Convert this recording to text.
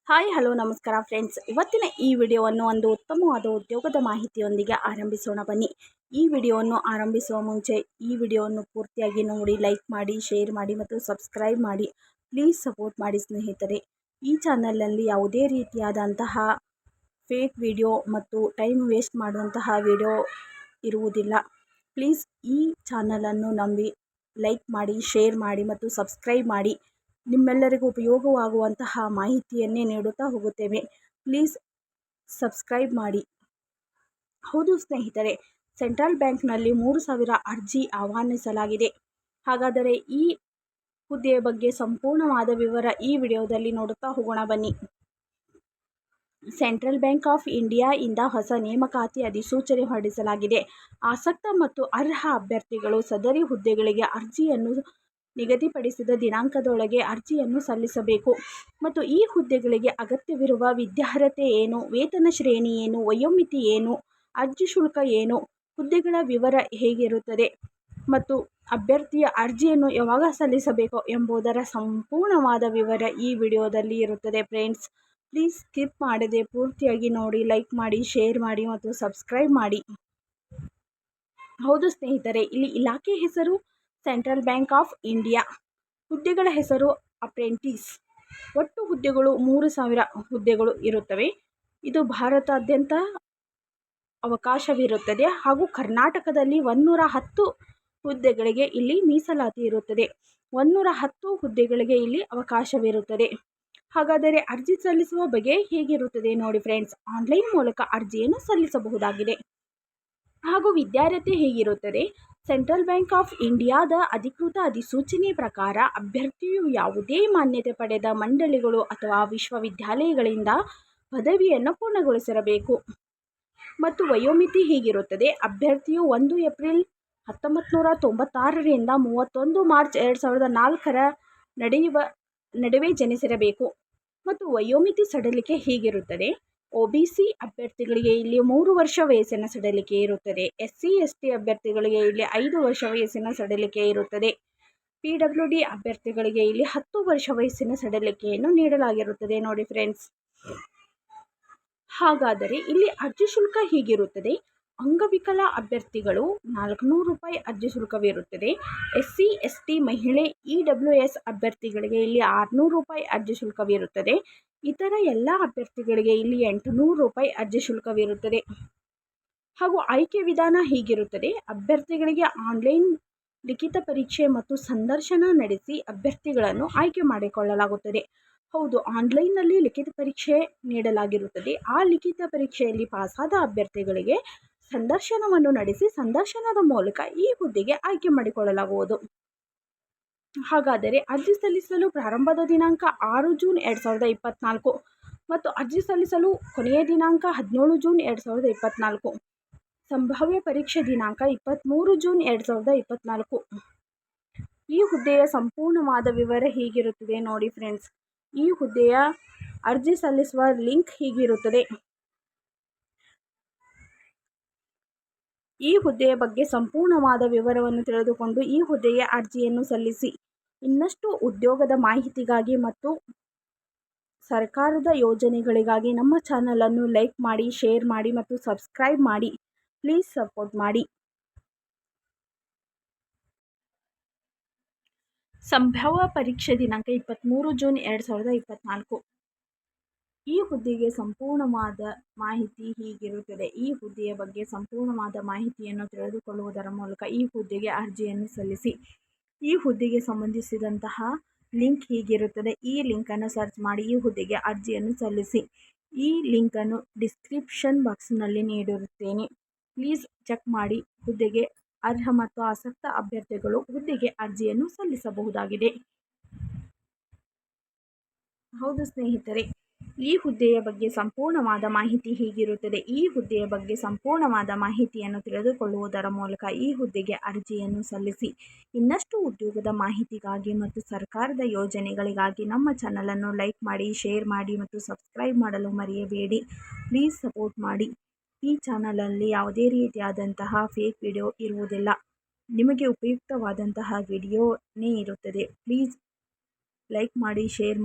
Hi hello ನಮಸ್ಕಾರ friends. ಇವತ್ತಿನ ಈ ವಿಡಿಯೋವನ್ನು ಒಂದು ಉತ್ತಮವಾದ ಉದ್ಯೋಗದ ಮಾಹಿತಿಯೊಂದಿಗೆ ಆರಂಭಿಸೋಣ ಬನ್ನಿ. ಈ ವಿಡಿಯೋವನ್ನು ಆರಂಭಿಸುವ ಮುಂಚೆ ಈ ವಿಡಿಯೋವನ್ನು ಪೂರ್ತಿಯಾಗಿ ನೋಡಿ, ಲೈಕ್ ಮಾಡಿ, ಶೇರ್ ಮಾಡಿ ಮತ್ತು ಸಬ್ಸ್ಕ್ರೈಬ್ ಮಾಡಿ. ಪ್ಲೀಸ್ ಸಪೋರ್ಟ್ ಮಾಡಿ ಸ್ನೇಹಿತರೆ. ಈ ಚಾನಲ್ನಲ್ಲಿ ಯಾವುದೇ ರೀತಿಯಾದಂತಹ ಫೇಕ್ ವಿಡಿಯೋ ಮತ್ತು ಟೈಮ್ ವೇಸ್ಟ್ ಮಾಡುವಂತಹ ವಿಡಿಯೋ ಇರುವುದಿಲ್ಲ. ಪ್ಲೀಸ್ ಈ ಚಾನಲನ್ನು ನಂಬಿ ಲೈಕ್ ಮಾಡಿ, ಶೇರ್ ಮಾಡಿ ಮತ್ತು ಸಬ್ಸ್ಕ್ರೈಬ್ ಮಾಡಿ. ನಿಮ್ಮೆಲ್ಲರಿಗೂ ಉಪಯೋಗವಾಗುವಂತಹ ಮಾಹಿತಿಯನ್ನೇ ನೀಡುತ್ತಾ ಹೋಗುತ್ತೇವೆ. ಪ್ಲೀಸ್ ಸಬ್ಸ್ಕ್ರೈಬ್ ಮಾಡಿ. ಹೌದು ಸ್ನೇಹಿತರೆ, ಸೆಂಟ್ರಲ್ ಬ್ಯಾಂಕ್ನಲ್ಲಿ 3,000 ಅರ್ಜಿ ಆಹ್ವಾನಿಸಲಾಗಿದೆ. ಹಾಗಾದರೆ ಈ ಹುದ್ದೆಯ ಬಗ್ಗೆ ಸಂಪೂರ್ಣವಾದ ವಿವರ ಈ ವಿಡಿಯೋದಲ್ಲಿ ನೋಡುತ್ತಾ ಹೋಗೋಣ ಬನ್ನಿ. ಸೆಂಟ್ರಲ್ ಬ್ಯಾಂಕ್ ಆಫ್ ಇಂಡಿಯಾ ಇಂದ ಹೊಸ ನೇಮಕಾತಿ ಅಧಿಸೂಚನೆ ಹೊರಡಿಸಲಾಗಿದೆ. ಆಸಕ್ತ ಮತ್ತು ಅರ್ಹ ಅಭ್ಯರ್ಥಿಗಳು ಸದರಿ ಹುದ್ದೆಗಳಿಗೆ ಅರ್ಜಿಯನ್ನು ನಿಗದಿಪಡಿಸಿದ ದಿನಾಂಕದೊಳಗೆ ಅರ್ಜಿಯನ್ನು ಸಲ್ಲಿಸಬೇಕು ಮತ್ತು ಈ ಹುದ್ದೆಗಳಿಗೆ ಅಗತ್ಯವಿರುವ ವಿದ್ಯಾರ್ಹತೆ ಏನು, ವೇತನ ಶ್ರೇಣಿ ಏನು, ವಯೋಮಿತಿ ಏನು, ಅರ್ಜಿ ಶುಲ್ಕ ಏನು, ಹುದ್ದೆಗಳ ವಿವರ ಹೇಗಿರುತ್ತದೆ ಮತ್ತು ಅಭ್ಯರ್ಥಿಯ ಅರ್ಜಿಯನ್ನು ಯಾವಾಗ ಸಲ್ಲಿಸಬೇಕು ಎಂಬುದರ ಸಂಪೂರ್ಣವಾದ ವಿವರ ಈ ವಿಡಿಯೋದಲ್ಲಿ ಇರುತ್ತದೆ ಫ್ರೆಂಡ್ಸ್. ಪ್ಲೀಸ್ ಸ್ಕಿಪ್ ಮಾಡದೆ ಪೂರ್ತಿಯಾಗಿ ನೋಡಿ, ಲೈಕ್ ಮಾಡಿ, ಶೇರ್ ಮಾಡಿ ಮತ್ತು ಸಬ್ಸ್ಕ್ರೈಬ್ ಮಾಡಿ. ಹೌದು ಸ್ನೇಹಿತರೆ, ಇಲ್ಲಿ ಇಲಾಖೆ ಹೆಸರು ಸೆಂಟ್ರಲ್ ಬ್ಯಾಂಕ್ ಆಫ್ ಇಂಡಿಯಾ. ಹುದ್ದೆಗಳ ಹೆಸರು ಅಪ್ರೆಂಟಿಸ್. ಒಟ್ಟು ಹುದ್ದೆಗಳು 3,000 ಹುದ್ದೆಗಳು ಇರುತ್ತವೆ. ಇದು ಭಾರತಾದ್ಯಂತ ಅವಕಾಶವಿರುತ್ತದೆ ಹಾಗೂ ಕರ್ನಾಟಕದಲ್ಲಿ 110 ಹುದ್ದೆಗಳಿಗೆ ಇಲ್ಲಿ ಮೀಸಲಾತಿ ಇರುತ್ತದೆ. 110 ಹುದ್ದೆಗಳಿಗೆ ಇಲ್ಲಿ ಅವಕಾಶವಿರುತ್ತದೆ. ಹಾಗಾದರೆ ಅರ್ಜಿ ಸಲ್ಲಿಸುವ ಬಗೆ ಹೇಗಿರುತ್ತದೆ ನೋಡಿ ಫ್ರೆಂಡ್ಸ್. ಆನ್ಲೈನ್ ಮೂಲಕ ಅರ್ಜಿಯನ್ನು ಸಲ್ಲಿಸಬಹುದಾಗಿದೆ. ಹಾಗೂ ವಿದ್ಯಾರ್ಹತೆ ಹೇಗಿರುತ್ತದೆ. ಸೆಂಟ್ರಲ್ ಬ್ಯಾಂಕ್ ಆಫ್ ಇಂಡಿಯಾದ ಅಧಿಕೃತ ಅಧಿಸೂಚನೆ ಪ್ರಕಾರ ಅಭ್ಯರ್ಥಿಯು ಯಾವುದೇ ಮಾನ್ಯತೆ ಪಡೆದ ಮಂಡಳಿಗಳು ಅಥವಾ ವಿಶ್ವವಿದ್ಯಾಲಯಗಳಿಂದ ಪದವಿಯನ್ನು ಪೂರ್ಣಗೊಳಿಸಿರಬೇಕು. ಮತ್ತು ವಯೋಮಿತಿ ಹೀಗಿರುತ್ತದೆ. ಅಭ್ಯರ್ಥಿಯು 1 ಏಪ್ರಿಲ್ 1996ರಿಂದ 31 ಮಾರ್ಚ್ 2004ರ ನಡುವೆ ಜನಿಸಿರಬೇಕು. ಮತ್ತು ವಯೋಮಿತಿ ಸಡಿಲಿಕೆ ಹೀಗಿರುತ್ತದೆ. OBC ಅಭ್ಯರ್ಥಿಗಳಿಗೆ ಇಲ್ಲಿ 3 ವರ್ಷ ವಯಸ್ಸಿನ ಸಡಿಲಿಕೆ ಇರುತ್ತದೆ. SC/ST ಅಭ್ಯರ್ಥಿಗಳಿಗೆ ಇಲ್ಲಿ 5 ವರ್ಷ ವಯಸ್ಸಿನ ಸಡಿಲಿಕೆ ಇರುತ್ತದೆ. PWD ಅಭ್ಯರ್ಥಿಗಳಿಗೆ ಇಲ್ಲಿ 10 ವರ್ಷ ವಯಸ್ಸಿನ ಸಡಿಲಿಕೆಯನ್ನು ನೀಡಲಾಗಿರುತ್ತದೆ ನೋಡಿ ಫ್ರೆಂಡ್ಸ್. ಹಾಗಾದರೆ ಇಲ್ಲಿ ಅರ್ಜಿ ಶುಲ್ಕ ಹೀಗಿರುತ್ತದೆ. ಅಂಗವಿಕಲ ಅಭ್ಯರ್ಥಿಗಳು 400 ರೂಪಾಯಿ ಅರ್ಜಿ ಶುಲ್ಕವಿರುತ್ತದೆ. SC/ST ಮಹಿಳೆ EWS ಅಭ್ಯರ್ಥಿಗಳಿಗೆ ಇಲ್ಲಿ 600 ರೂಪಾಯಿ ಅರ್ಜಿ ಶುಲ್ಕವಿರುತ್ತದೆ. ಇತರ ಎಲ್ಲ ಅಭ್ಯರ್ಥಿಗಳಿಗೆ ಇಲ್ಲಿ 800 ರೂಪಾಯಿ ಅರ್ಜಿ ಶುಲ್ಕವಿರುತ್ತದೆ. ಹಾಗೂ ಆಯ್ಕೆ ವಿಧಾನ ಹೀಗಿರುತ್ತದೆ. ಅಭ್ಯರ್ಥಿಗಳಿಗೆ ಆನ್ಲೈನ್ ಲಿಖಿತ ಪರೀಕ್ಷೆ ಮತ್ತು ಸಂದರ್ಶನ ನಡೆಸಿ ಅಭ್ಯರ್ಥಿಗಳನ್ನು ಆಯ್ಕೆ ಮಾಡಿಕೊಳ್ಳಲಾಗುತ್ತದೆ. ಹೌದು, ಆನ್ಲೈನ್ನಲ್ಲಿ ಲಿಖಿತ ಪರೀಕ್ಷೆ ನೀಡಲಾಗಿರುತ್ತದೆ. ಆ ಲಿಖಿತ ಪರೀಕ್ಷೆಯಲ್ಲಿ ಪಾಸಾದ ಅಭ್ಯರ್ಥಿಗಳಿಗೆ ಸಂದರ್ಶನವನ್ನು ನಡೆಸಿ ಸಂದರ್ಶನದ ಮೂಲಕ ಈ ಹುದ್ದೆಗೆ ಆಯ್ಕೆ ಮಾಡಿಕೊಳ್ಳಲಾಗುವುದು. ಹಾಗಾದರೆ ಅರ್ಜಿ ಸಲ್ಲಿಸಲು ಪ್ರಾರಂಭದ ದಿನಾಂಕ 6 ಜೂನ್ 2024 ಮತ್ತು ಅರ್ಜಿ ಸಲ್ಲಿಸಲು ಕೊನೆಯ ದಿನಾಂಕ 17 ಜೂನ್ 2024. ಸಂಭಾವ್ಯ ಪರೀಕ್ಷೆ ದಿನಾಂಕ 23 ಜೂನ್ 2024. ಈ ಹುದ್ದೆಯ ಸಂಪೂರ್ಣವಾದ ವಿವರ ಹೀಗಿರುತ್ತದೆ ನೋಡಿ ಫ್ರೆಂಡ್ಸ್. ಈ ಹುದ್ದೆಯ ಅರ್ಜಿ ಸಲ್ಲಿಸುವ ಲಿಂಕ್ ಹೀಗಿರುತ್ತದೆ. ಈ ಹುದ್ದೆಯ ಬಗ್ಗೆ ಸಂಪೂರ್ಣವಾದ ವಿವರವನ್ನು ತಿಳಿದುಕೊಂಡು ಈ ಹುದ್ದೆಗೆ ಅರ್ಜಿಯನ್ನು ಸಲ್ಲಿಸಿ. ಇನ್ನಷ್ಟು ಉದ್ಯೋಗದ ಮಾಹಿತಿಗಾಗಿ ಮತ್ತು ಸರ್ಕಾರದ ಯೋಜನೆಗಳಿಗಾಗಿ ನಮ್ಮ ಚಾನಲನ್ನು ಲೈಕ್ ಮಾಡಿ, ಶೇರ್ ಮಾಡಿ ಮತ್ತು ಸಬ್ಸ್ಕ್ರೈಬ್ ಮಾಡಿ. ಪ್ಲೀಸ್ ಸಪೋರ್ಟ್ ಮಾಡಿ. ಸಂಭಾವ್ಯ ಪರೀಕ್ಷೆ ದಿನಾಂಕ 23 ಜೂನ್ 2024. ಈ ಹುದ್ದೆಗೆ ಸಂಪೂರ್ಣವಾದ ಮಾಹಿತಿ ಹೀಗಿರುತ್ತದೆ. ಈ ಹುದ್ದೆಯ ಬಗ್ಗೆ ಸಂಪೂರ್ಣವಾದ ಮಾಹಿತಿಯನ್ನು ತಿಳಿದುಕೊಳ್ಳುವುದರ ಮೂಲಕ ಈ ಹುದ್ದೆಗೆ ಅರ್ಜಿಯನ್ನು ಸಲ್ಲಿಸಿ. ಈ ಹುದ್ದೆಗೆ ಸಂಬಂಧಿಸಿದಂತಹ ಲಿಂಕ್ ಹೀಗಿರುತ್ತದೆ. ಈ ಲಿಂಕನ್ನು ಸರ್ಚ್ ಮಾಡಿ ಈ ಹುದ್ದೆಗೆ ಅರ್ಜಿಯನ್ನು ಸಲ್ಲಿಸಿ. ಈ ಲಿಂಕನ್ನು ಡಿಸ್ಕ್ರಿಪ್ಷನ್ ಬಾಕ್ಸ್ನಲ್ಲಿ ನೀಡಿರುತ್ತೇನೆ. ಪ್ಲೀಸ್ ಚೆಕ್ ಮಾಡಿ. ಹುದ್ದೆಗೆ ಅರ್ಹ ಮತ್ತು ಆಸಕ್ತ ಅಭ್ಯರ್ಥಿಗಳು ಹುದ್ದೆಗೆ ಅರ್ಜಿಯನ್ನು ಸಲ್ಲಿಸಬಹುದಾಗಿದೆ. ಹೌದು ಸ್ನೇಹಿತರೆ, ಈ ಹುದ್ದೆಯ ಬಗ್ಗೆ ಸಂಪೂರ್ಣವಾದ ಮಾಹಿತಿ ಹೀಗಿರುತ್ತದೆ. ಈ ಹುದ್ದೆಯ ಬಗ್ಗೆ ಸಂಪೂರ್ಣವಾದ ಮಾಹಿತಿಯನ್ನು ತಿಳಿದುಕೊಳ್ಳುವುದರ ಮೂಲಕ ಈ ಹುದ್ದೆಗೆ ಅರ್ಜಿಯನ್ನು ಸಲ್ಲಿಸಿ. ಇನ್ನಷ್ಟು ಉದ್ಯೋಗದ ಮಾಹಿತಿಗಾಗಿ ಮತ್ತು ಸರ್ಕಾರದ ಯೋಜನೆಗಳಿಗಾಗಿ ನಮ್ಮ ಚಾನಲನ್ನು ಲೈಕ್ ಮಾಡಿ, ಶೇರ್ ಮಾಡಿ ಮತ್ತು ಸಬ್ಸ್ಕ್ರೈಬ್ ಮಾಡಲು ಮರೆಯಬೇಡಿ. ಪ್ಲೀಸ್ ಸಪೋರ್ಟ್ ಮಾಡಿ. ಈ ಚಾನಲಲ್ಲಿ ಯಾವುದೇ ರೀತಿಯಾದಂತಹ ಫೇಕ್ ವಿಡಿಯೋ ಇರುವುದಿಲ್ಲ. ನಿಮಗೆ ಉಪಯುಕ್ತವಾದಂತಹ ವಿಡಿಯೋನೇ ಇರುತ್ತದೆ. ಪ್ಲೀಸ್ ಲೈಕ್ ಮಾಡಿ, ಶೇರ್ ಮಾಡಿ.